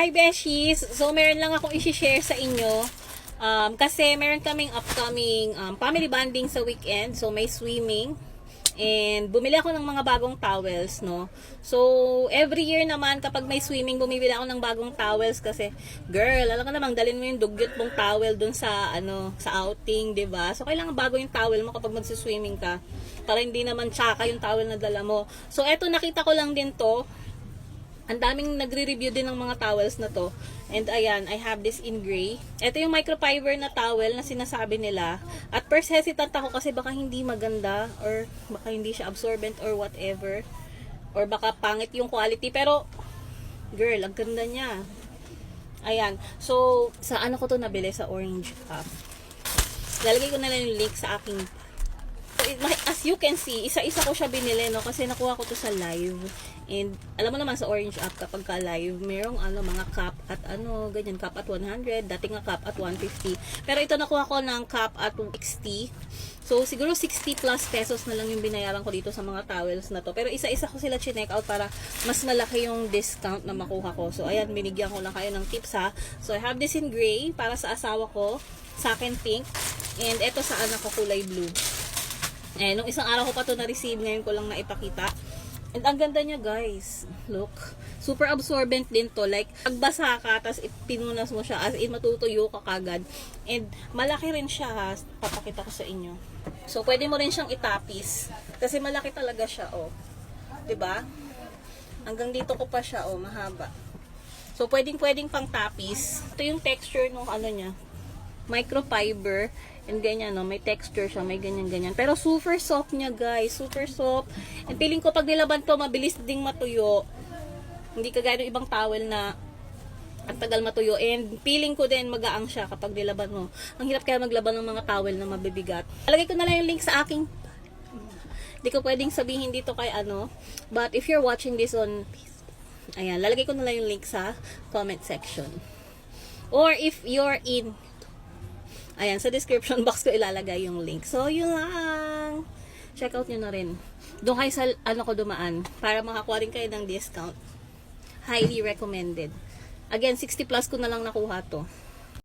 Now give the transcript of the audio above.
Hi Beshies! So meron lang akong i-share sa inyo. Kasi meron kaming upcoming family bonding sa weekend. So may swimming. And bumili ako ng mga bagong towels, no? So, every year naman kapag may swimming, bumibili ako ng bagong towels kasi, girl, alam ka namang dalhin mo yung dugyot mong towel dun sa, sa outing, 'di ba? So, kailangan bago yung towel mo kapag magsi-swimming ka. Para hindi naman tsaka yung towel na dala mo. So, eto nakita ko lang din to. Ang daming nagre-review din ng mga towels na to. And ayan, I have this in gray. Ito yung microfiber na towel na sinasabi nila. At first hesitant ako kasi baka hindi maganda or baka hindi siya absorbent or whatever. Or baka pangit yung quality. Pero, girl, ang ganda niya. Ayan. So, sa ano ko to nabili? Sa Orange App. Lalagay ko na lang yung link sa aking. As you can see, isa-isa ko siya binili, no? Kasi nakuha ko to sa live. And, alam mo naman sa Orange App, kapag ka live, merong mga cap at ganyan, cap at 100, dating nga cap at 150. Pero ito nakuha ko ng cap at 60. So, siguro 60 plus pesos na lang yung binayaran ko dito sa mga towels na to. Pero isa-isa ko sila chinek out para mas malaki yung discount na makuha ko. So, ayan, binigyan ko lang kayo ng tips ha. So, I have this in gray para sa asawa ko, sa akin pink, and ito sa anak ko kulay blue. Eh, nung isang araw ko pa to na-receive, ngayon ko lang naipakita. And ang ganda niya, guys. Look. Super absorbent din to. Like, pagbasa ka, tapos pinunas mo siya, as in matutuyo ka kagad. And malaki rin siya, ha. Papakita ko sa inyo. So, pwede mo rin siyang itapis. Kasi malaki talaga siya, oh. 'Di ba? Hanggang dito ko pa siya, oh. Mahaba. So, pwedeng pang tapis. Ito yung texture ng niya. Microfiber. And ganyan, no? May texture siya, may ganyan-ganyan. Pero super soft niya, guys. Super soft. And feeling ko pag nilaban to, mabilis ding matuyo. Hindi kagaya ng ibang towel na ang tagal matuyo. And feeling ko din magaang siya kapag nilaban mo. Ang hirap kaya maglaban ng mga towel na mabibigat. Lalagay ko na lang yung link sa aking. Hindi ko pwedeng sabihin dito kay But if you're watching this on, ayan, lalagay ko na lang yung link sa comment section. Or if you're in, ayan, sa description box ko ilalagay yung link. So, yun lang. Check out nyo na rin. Doon kayo sa ko dumaan para makakuha rin kayo ng discount. Highly recommended. Again, 60 plus ko na lang nakuha to.